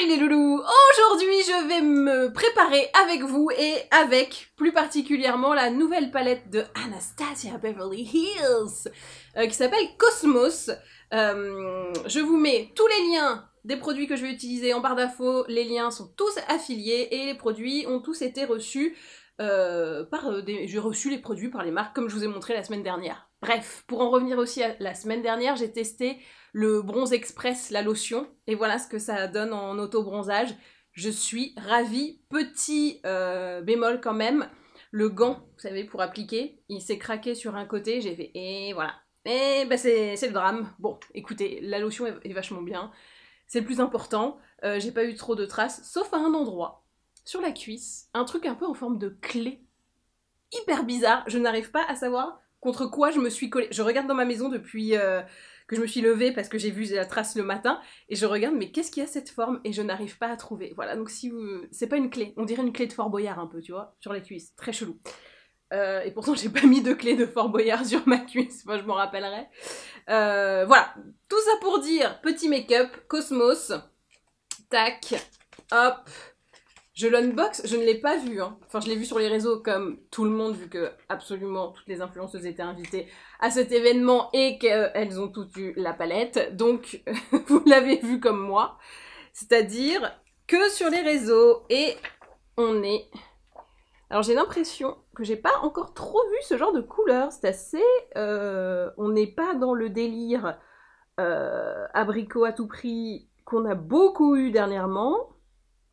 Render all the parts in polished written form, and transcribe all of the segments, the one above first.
Salut les loulous! Aujourd'hui, je vais me préparer avec vous et avec, plus particulièrement, la nouvelle palette de Anastasia Beverly Hills qui s'appelle Cosmos. Je vous mets tous les liens des produits que je vais utiliser en barre d'infos. Les liens sont tous affiliés et les produits ont tous été reçus j'ai reçu les produits par les marques comme je vous ai montré la semaine dernière. Bref, pour en revenir aussi à la semaine dernière, j'ai testé le Bronze Express, la lotion, et voilà ce que ça donne en auto-bronzage. Je suis ravie. Petit bémol quand même, le gant, vous savez, pour appliquer, il s'est craqué sur un côté, j'ai fait, et voilà. Et ben c'est le drame. Bon, écoutez, la lotion est vachement bien, c'est le plus important. J'ai pas eu trop de traces, sauf à un endroit, sur la cuisse, un truc un peu en forme de clé. Hyper bizarre, je n'arrive pas à savoir contre quoi je me suis collée. Je regarde dans ma maison depuis que je me suis levée parce que j'ai vu la trace le matin, et je regarde, mais qu'est-ce qu'il y a cette forme, et je n'arrive pas à trouver. Voilà, donc si vous... C'est pas une clé, on dirait une clé de Fort Boyard un peu, tu vois, sur la cuisse, très chelou. Et pourtant j'ai pas mis de clé de Fort Boyard sur ma cuisse, moi je m'en rappellerai. Voilà, tout ça pour dire, petit make-up, Cosmos, tac, hop. Je l'unbox, je ne l'ai pas vu, hein. Enfin je l'ai vu sur les réseaux comme tout le monde, vu que absolument toutes les influenceuses étaient invitées à cet événement et qu'elles ont toutes eu la palette, donc vous l'avez vu comme moi, c'est-à-dire que sur les réseaux, et on est... Alors j'ai l'impression que j'ai pas encore trop vu ce genre de couleur, c'est assez... on n'est pas dans le délire abricot à tout prix qu'on a beaucoup eu dernièrement.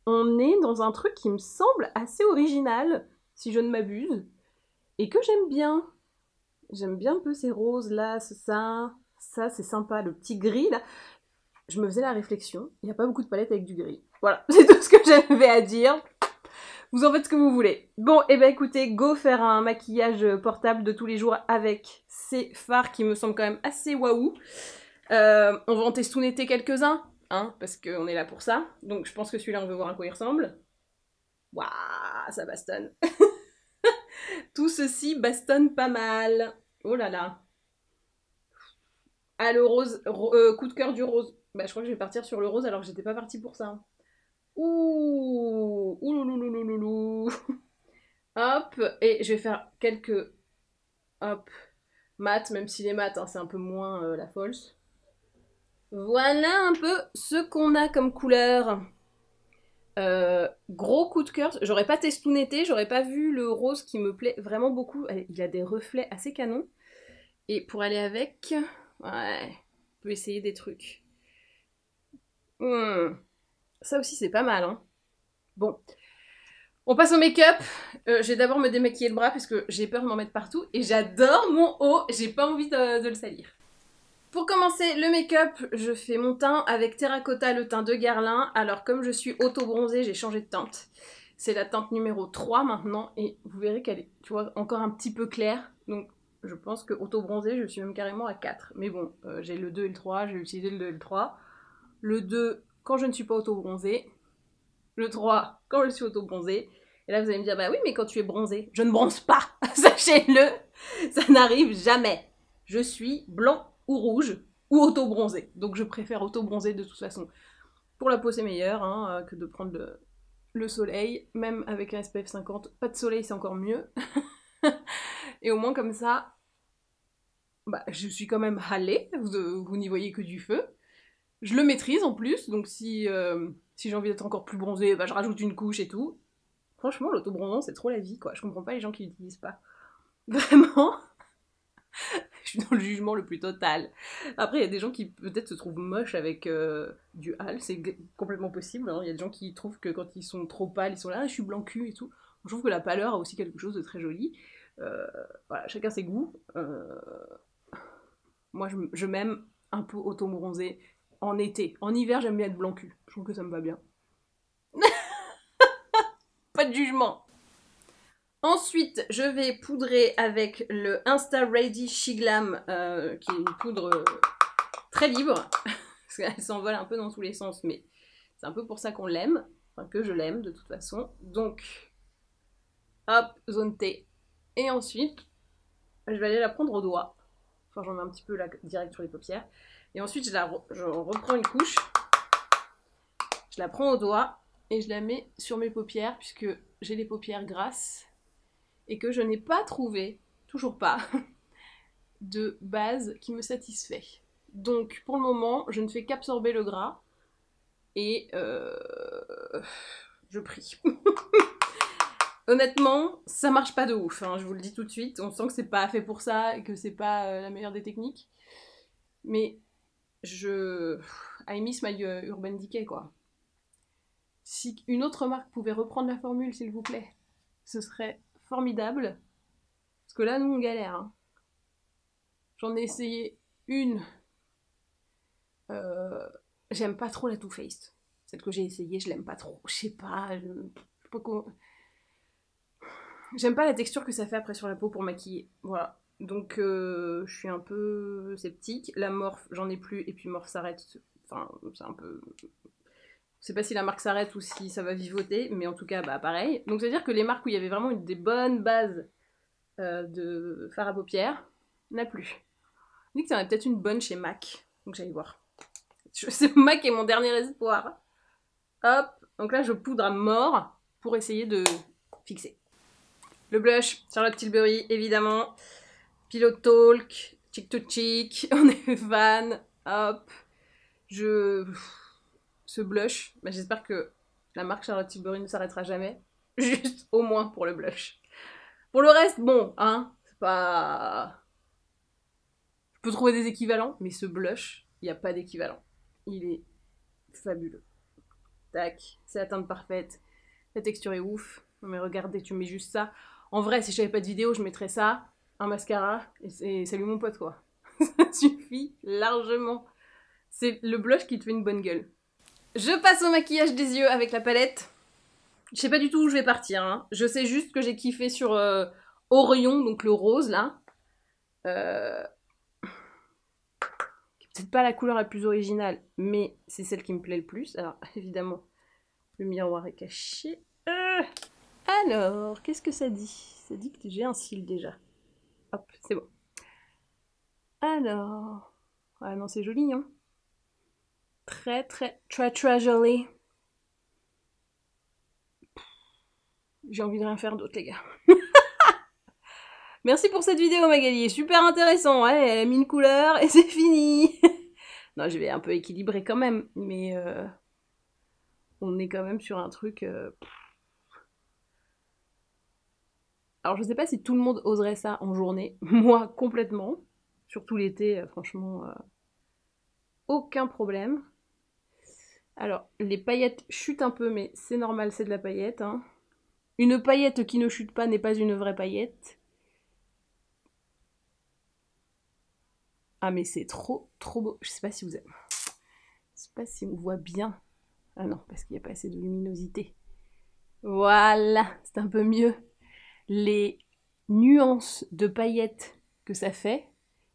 On est dans un truc qui me semble assez original, si je ne m'abuse, et que j'aime bien. J'aime bien un peu ces roses là, ça c'est sympa, le petit gris là. Je me faisais la réflexion, il n'y a pas beaucoup de palettes avec du gris. Voilà, c'est tout ce que j'avais à dire. Vous en faites ce que vous voulez. Bon, et ben écoutez, go faire un maquillage portable de tous les jours avec ces fards qui me semblent quand même assez waouh. On va en testounetter quelques-uns. Hein, parce qu'on est là pour ça. Donc je pense que celui-là, on veut voir à quoi il ressemble. Waouh, ça bastonne. Tout ceci bastonne pas mal. Oh là là. Ah, le rose, coup de cœur du rose. Bah je crois que je vais partir sur le rose alors que j'étais pas partie pour ça. Ouh, oulouloulouloulou. Hop, et je vais faire quelques, hop, mat, même si les mat, hein, c'est un peu moins la false. Voilà un peu ce qu'on a comme couleur. Gros coup de cœur, j'aurais pas testounetté, j'aurais pas vu le rose qui me plaît vraiment beaucoup, il a des reflets assez canons, et pour aller avec, ouais, on peut essayer des trucs. Ça aussi c'est pas mal, hein. Bon, on passe au make-up. Je vais d'abord me démaquiller le bras parce que j'ai peur de m'en mettre partout, et j'adore mon haut, j'ai pas envie de le salir. Pour commencer le make-up, je fais mon teint avec Terracotta, le teint de Guerlain. Alors comme je suis auto-bronzée, j'ai changé de teinte. C'est la teinte numéro 3 maintenant, et vous verrez qu'elle est, tu vois, encore un petit peu claire. Donc je pense que auto-bronzée, je suis même carrément à 4. Mais bon, j'ai le 2 et le 3, j'ai utilisé le 2 et le 3. Le 2 quand je ne suis pas auto-bronzée. Le 3 quand je suis auto-bronzée. Et là vous allez me dire, bah oui mais quand tu es bronzée, je ne bronze pas, sachez-le, ça n'arrive jamais. Je suis blanc ou rouge, ou auto-bronzé. Donc je préfère auto-bronzer de toute façon. Pour la peau c'est meilleur hein, que de prendre le soleil, même avec un SPF 50. Pas de soleil c'est encore mieux. Et au moins comme ça, bah, je suis quand même halée, vous n'y voyez que du feu. Je le maîtrise en plus, donc si j'ai envie d'être encore plus bronzée, bah, je rajoute une couche et tout. Franchement l'auto-bronzant c'est trop la vie quoi, je comprends pas les gens qui l'utilisent pas. Vraiment. Je suis dans le jugement le plus total. Après, il y a des gens qui peut-être se trouvent moches avec du hâle, c'est complètement possible. Hein. Il y a des gens qui trouvent que quand ils sont trop pâles, ils sont là, ah, je suis blanc cul et tout. Je trouve que la pâleur a aussi quelque chose de très joli. Voilà, chacun ses goûts. Moi, je m'aime un peu auto-bronzer en été. En hiver, j'aime bien être blanc cul. Je trouve que ça me va bien. Pas de jugement. Ensuite, je vais poudrer avec le Insta Ready Shiglam, qui est une poudre très libre, parce qu'elle s'envole un peu dans tous les sens, mais c'est un peu pour ça qu'on l'aime, enfin que je l'aime de toute façon. Donc, hop, zone T. Et ensuite, je vais aller la prendre au doigt. Enfin, j'en mets un petit peu là, direct sur les paupières. Et ensuite, je reprends une couche. Je la prends au doigt et je la mets sur mes paupières puisque j'ai les paupières grasses et que je n'ai pas trouvé, toujours pas, de base qui me satisfait. Donc pour le moment, je ne fais qu'absorber le gras et je prie. Honnêtement, ça marche pas de ouf, hein, je vous le dis tout de suite. On sent que c'est pas fait pour ça et que c'est pas la meilleure des techniques. Mais I miss my Urban Decay, quoi. Si une autre marque pouvait reprendre la formule, s'il vous plaît, ce serait formidable. Parce que là, nous, on galère. Hein. J'en ai essayé une. J'aime pas trop la Too Faced. Celle que j'ai essayée, je l'aime pas trop. Je sais pas. J'aime pas la texture que ça fait après sur la peau pour maquiller. Voilà. Donc, je suis un peu sceptique. La Morphe, j'en ai plus. Et puis Morphe s'arrête. Enfin, c'est un peu... Je sais pas si la marque s'arrête ou si ça va vivoter. Mais en tout cas, bah pareil. Donc, c'est-à-dire que les marques où il y avait vraiment des bonnes bases de fard à paupières, n'a plus. On dit que ça en a peut-être une bonne chez MAC. Donc, j'allais voir. C'est MAC est mon dernier espoir. Hop. Donc là, je poudre à mort pour essayer de fixer. Le blush, Charlotte Tilbury, évidemment. Pillow Talk, Cheek to Cheek, on est fan. Hop. Ce blush, bah, j'espère que la marque Charlotte Tilbury ne s'arrêtera jamais. Juste au moins pour le blush. Pour le reste, bon, hein, c'est pas... Je peux trouver des équivalents, mais ce blush, il n'y a pas d'équivalent. Il est fabuleux. Tac, c'est la teinte parfaite. La texture est ouf. Non mais regardez, tu mets juste ça. En vrai, si j'avais pas de vidéo, je mettrais ça, un mascara, et salut mon pote, quoi. Ça suffit largement. C'est le blush qui te fait une bonne gueule. Je passe au maquillage des yeux avec la palette. Je sais pas du tout où je vais partir. Hein. Je sais juste que j'ai kiffé sur Orion, donc le rose, là. Peut-être pas la couleur la plus originale, mais c'est celle qui me plaît le plus. Alors, évidemment, le miroir est caché. Alors, qu'est-ce que ça dit? Ça dit que j'ai un cil déjà. Hop, c'est bon. Alors... Ah non, c'est joli, hein. Très joli. J'ai envie de rien faire d'autre, les gars. Merci pour cette vidéo, Magali. Super intéressant. Ouais, elle a mis une couleur et c'est fini. Non, je vais un peu équilibrer quand même. Mais on est quand même sur un truc... Alors, je sais pas si tout le monde oserait ça en journée. Moi, complètement. Surtout l'été, franchement, aucun problème. Alors, les paillettes chutent un peu, mais c'est normal, c'est de la paillette. Hein. Une paillette qui ne chute pas n'est pas une vraie paillette. Ah, mais c'est trop beau. Je sais pas si vous... Je sais pas si on voit bien. Ah non, parce qu'il n'y a pas assez de luminosité. Voilà, c'est un peu mieux. Les nuances de paillettes que ça fait,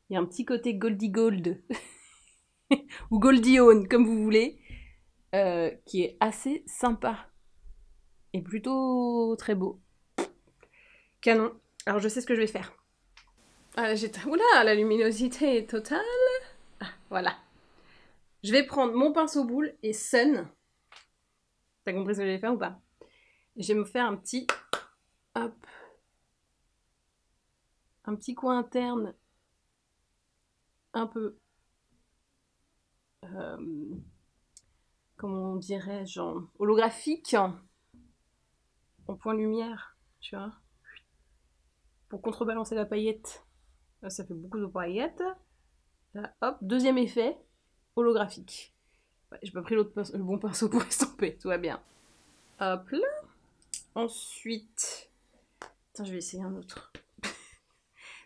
il y a un petit côté Goldie Gold, ou Goldie Hawn, comme vous voulez, qui est assez sympa. Et plutôt très beau. Canon. Alors je sais ce que je vais faire. Ah, oula, la luminosité est totale. Ah, voilà. Je vais prendre mon pinceau boule et Sun. T'as compris ce que je vais faire ou pas? Je vais me faire un petit... Hop. Un petit coin interne. Un peu... comment dirais-je, genre holographique. En point lumière, tu vois. Pour contrebalancer la paillette. Là, ça fait beaucoup de paillettes. Là, hop, deuxième effet, holographique. Ouais, j'ai pas pris le bon pinceau pour estomper, tout va bien. Hop là. Ensuite... Attends, je vais essayer un autre.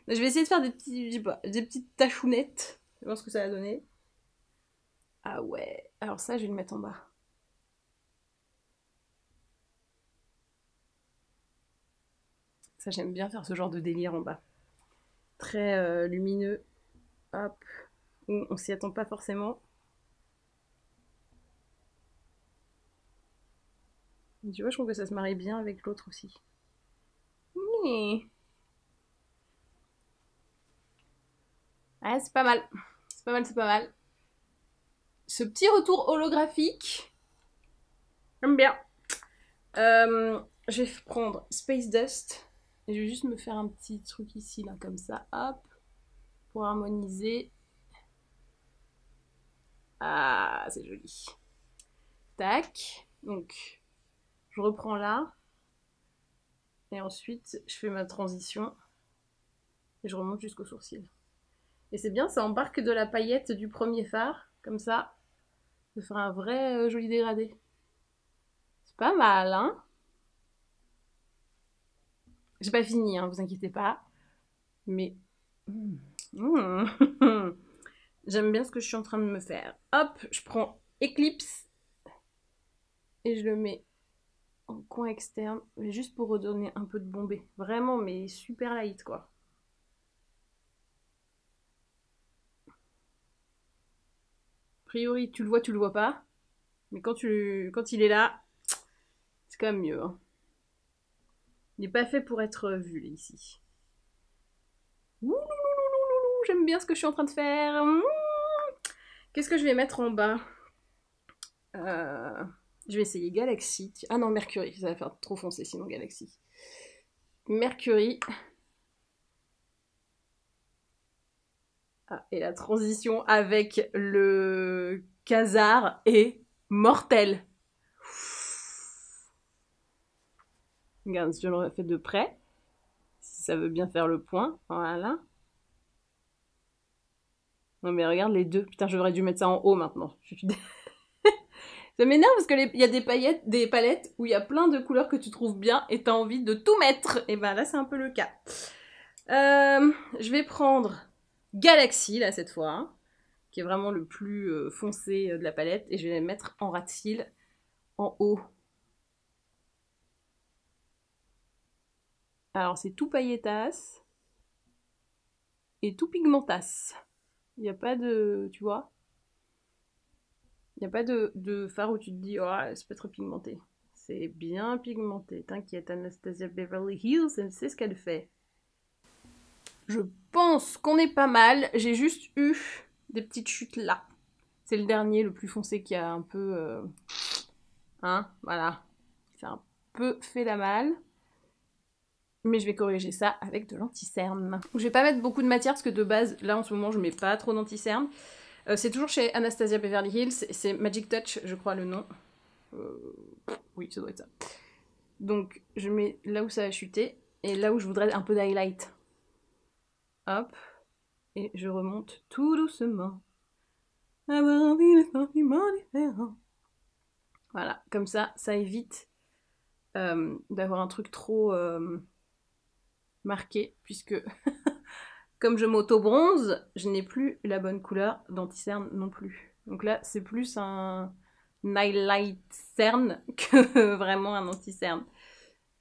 Je vais essayer de faire des petits, je sais pas, des petites tachounettes. Je vais voir ce que ça va donner. Ah ouais. Alors ça, je vais le mettre en bas. Ça, j'aime bien faire ce genre de délire en bas. Très lumineux. Hop. On s'y attend pas forcément. Tu vois, je trouve que ça se marie bien avec l'autre aussi. Oui. Ah, c'est pas mal. C'est pas mal, c'est pas mal. Ce petit retour holographique, J'aime bien. Je vais prendre Space Dust et je vais juste me faire un petit truc ici, là, comme ça, hop, pour harmoniser. Ah, c'est joli. Tac. Donc, je reprends là. Et ensuite, je fais ma transition. Et je remonte jusqu'au sourcil. Et c'est bien, ça embarque de la paillette du premier fard. Comme ça, ça fera un vrai joli dégradé. C'est pas mal, hein? J'ai pas fini, hein, vous inquiétez pas. Mais... J'aime bien ce que je suis en train de me faire. Hop, je prends Eclipse. Et je le mets en coin externe. Juste pour redonner un peu de bombé. Vraiment, mais super light, quoi. A priori, tu le vois pas. Mais quand il est là, c'est quand même mieux. Hein. Il n'est pas fait pour être vu, là, ici. J'aime bien ce que je suis en train de faire. Qu'est-ce que je vais mettre en bas Je vais essayer Galaxy. Ah non, Mercury. Ça va faire trop foncé sinon, Galaxy. Mercury. Ah, et la transition avec le Khazar est mortelle. Regarde, si je l'aurais fait de près, si ça veut bien faire le point, voilà. Non mais regarde les deux, putain j'aurais dû mettre ça en haut maintenant. Ça m'énerve parce qu'il y a des palettes où il y a plein de couleurs que tu trouves bien et t'as envie de tout mettre. Et ben là c'est un peu le cas. Je vais prendre Galaxy là cette fois, hein, qui est vraiment le plus foncé de la palette, et je vais les mettre en ras de cils en haut. Alors c'est tout paillettasse et tout pigmentasse. Il n'y a pas de... tu vois, il n'y a pas de fard où tu te dis, oh, c'est pas trop pigmenté. C'est bien pigmenté. T'inquiète, Anastasia Beverly Hills, elle sait ce qu'elle fait. Je pense qu'on est pas mal. J'ai juste eu des petites chutes là. C'est le dernier, le plus foncé, qui a un peu... Hein, voilà. C'est un peu fait la malle. Mais je vais corriger ça avec de l'anti-cerne. Je vais pas mettre beaucoup de matière parce que de base, là en ce moment, je mets pas trop d'anti-cerne. C'est toujours chez Anastasia Beverly Hills. C'est Magic Touch, je crois, le nom. Oui, ça doit être ça. Donc, je mets là où ça a chuté et là où je voudrais un peu d'highlight. Hop. Et je remonte tout doucement. Avoir des sentiments différents. Voilà, comme ça évite d'avoir un truc trop marqué, puisque comme je m'auto-bronze, je n'ai plus la bonne couleur d'anti-cerne non plus. Donc là, c'est plus un highlight cerne que vraiment un anti-cerne.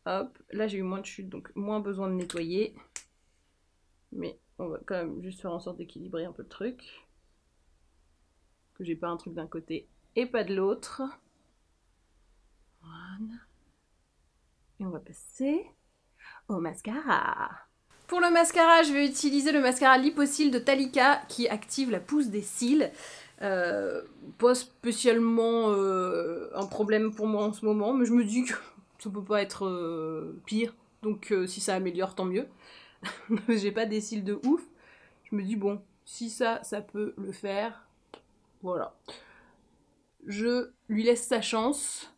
Hop, là j'ai eu moins de chute, donc moins besoin de nettoyer. Mais on va quand même juste faire en sorte d'équilibrer un peu le truc. Que j'ai pas un truc d'un côté et pas de l'autre. Voilà. Et on va passer au mascara. Pour le mascara, je vais utiliser le mascara Lipocil de Talika qui active la pousse des cils. Pas spécialement un problème pour moi en ce moment, mais je me dis que ça peut pas être pire. Donc si ça améliore, tant mieux. J'ai pas des cils de ouf. Je me dis bon, si ça peut le faire, voilà. Je lui laisse sa chance.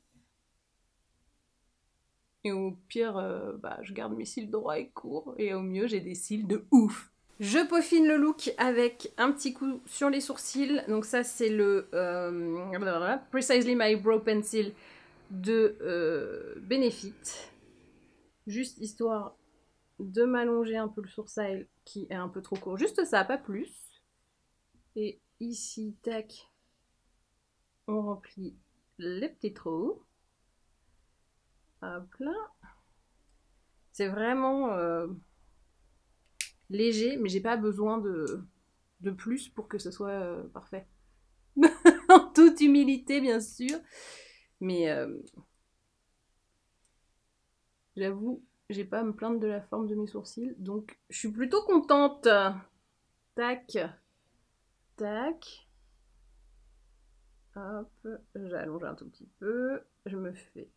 Et au pire, je garde mes cils droits et courts. Et au mieux, j'ai des cils de ouf. Je peaufine le look avec un petit coup sur les sourcils. Donc ça, c'est le Precisely My Brow Pencil de Benefit. Juste histoire de m'allonger un peu le sourcil qui est un peu trop court. Juste ça, pas plus. Et ici, tac, on remplit les petits trous. Hop là. C'est vraiment léger, mais j'ai pas besoin de plus pour que ce soit parfait. En toute humilité, bien sûr. Mais j'avoue, j'ai pas à me plaindre de la forme de mes sourcils, donc je suis plutôt contente. Tac, tac. Hop, j'allonge un tout petit peu. Je me fais,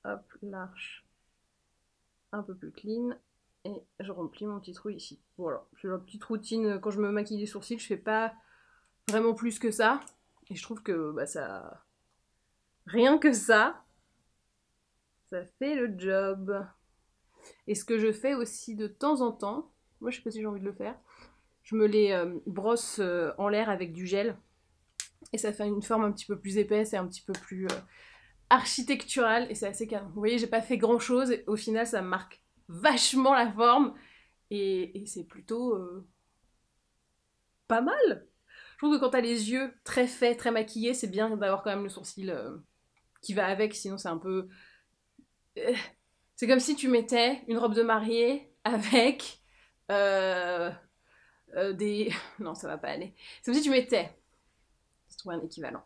hop, l'arche un peu plus clean. Et je remplis mon petit trou ici. Voilà, c'est la petite routine. Quand je me maquille les sourcils, je fais pas vraiment plus que ça. Et je trouve que bah, ça... Rien que ça fait le job. Et ce que je fais aussi de temps en temps, moi je sais pas si j'ai envie de le faire, je me les brosse en l'air avec du gel. Et ça fait une forme un petit peu plus épaisse et un petit peu plus architecturale. Et c'est assez calme. Vous voyez, j'ai pas fait grand chose. Et au final, ça me marque vachement la forme. Et c'est plutôt pas mal. Je trouve que quand t'as les yeux très faits, très maquillés, c'est bien d'avoir quand même le sourcil qui va avec. Sinon, c'est un peu... c'est comme si tu mettais une robe de mariée avec des... Non, ça va pas aller. C'est comme si tu mettais... Je trouve un équivalent.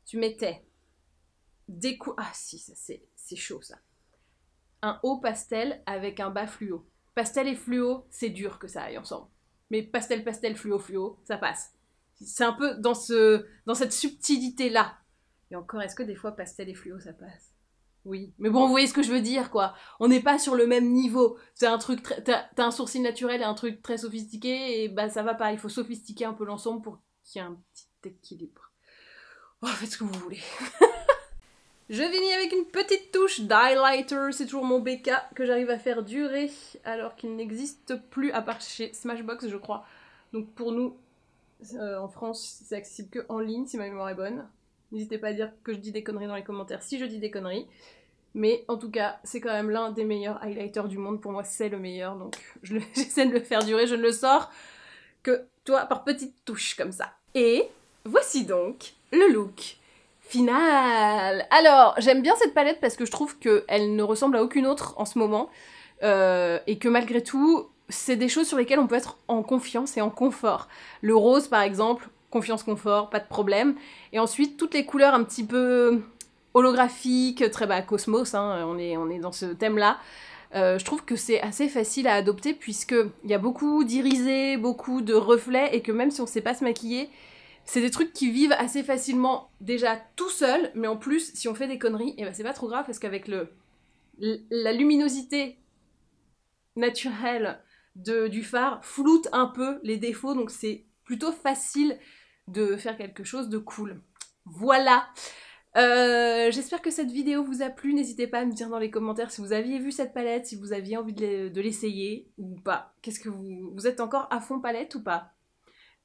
Tu mettais des coups... Ah si, ça c'est chaud ça. Un haut pastel avec un bas fluo. Pastel et fluo, c'est dur que ça aille ensemble. Mais pastel, pastel, fluo, fluo, ça passe. C'est un peu dans cette subtilité-là. Et encore, est-ce que des fois pastel et fluo, ça passe? Oui. Mais bon, vous voyez ce que je veux dire, quoi. On n'est pas sur le même niveau. C'est un truc... T'as un sourcil naturel et un truc très sophistiqué, et bah ça va pas. Il faut sophistiquer un peu l'ensemble pour qu'il y ait un petit équilibre. Oh, faites ce que vous voulez. Je finis avec une petite touche d'highlighter, c'est toujours mon BK que j'arrive à faire durer alors qu'il n'existe plus à part chez Smashbox je crois. Donc pour nous, en France, c'est accessible que en ligne si ma mémoire est bonne. N'hésitez pas à dire que je dis des conneries dans les commentaires si je dis des conneries. Mais en tout cas, c'est quand même l'un des meilleurs highlighters du monde. Pour moi, c'est le meilleur, donc j'essaie de le faire durer. Je ne le sors que toi par petites touches comme ça. Et voici donc le look final. Alors, j'aime bien cette palette parce que je trouve qu'elle ne ressemble à aucune autre en ce moment. Et que malgré tout, c'est des choses sur lesquelles on peut être en confiance et en confort. Le rose, par exemple, confiance, confort, pas de problème. Et ensuite, toutes les couleurs un petit peu holographiques, très cosmos, hein, on est dans ce thème-là. Je trouve que c'est assez facile à adopter puisqu'il y a beaucoup d'irisés, beaucoup de reflets et que même si on sait pas se maquiller, c'est des trucs qui vivent assez facilement déjà tout seul, mais en plus, si on fait des conneries, et ben c'est pas trop grave parce qu'avec la luminosité naturelle du phare floute un peu les défauts, donc c'est plutôt facile de faire quelque chose de cool. Voilà. J'espère que cette vidéo vous a plu, n'hésitez pas à me dire dans les commentaires si vous aviez vu cette palette, si vous aviez envie de l'essayer ou pas. Qu'est-ce que vous êtes encore à fond palette ou pas?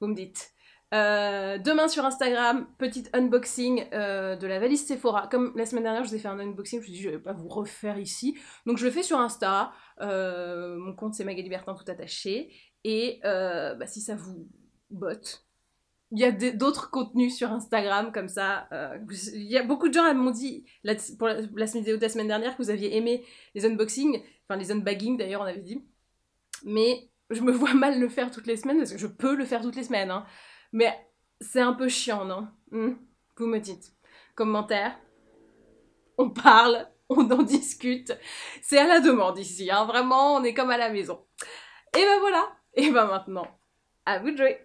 Vous me dites. Demain sur Instagram, petite unboxing de la valise Sephora. Comme la semaine dernière, je vous ai fait un unboxing, je me suis dit je vais pas vous refaire ici. Donc je le fais sur Insta. Mon compte c'est Magali Bertin tout attaché. Et si ça vous botte, il y a d'autres contenus sur Instagram comme ça. Il y a beaucoup de gens m'ont dit pour la vidéo de la semaine dernière que vous aviez aimé les unboxings, enfin les unbaggings d'ailleurs on avait dit. Mais je me vois mal le faire toutes les semaines parce que je peux le faire toutes les semaines. Hein. Mais c'est un peu chiant, non? Vous me dites. Commentaire. On parle, on en discute. C'est à la demande ici, hein. Vraiment, on est comme à la maison. Et ben voilà. Et ben maintenant, à vous de jouer.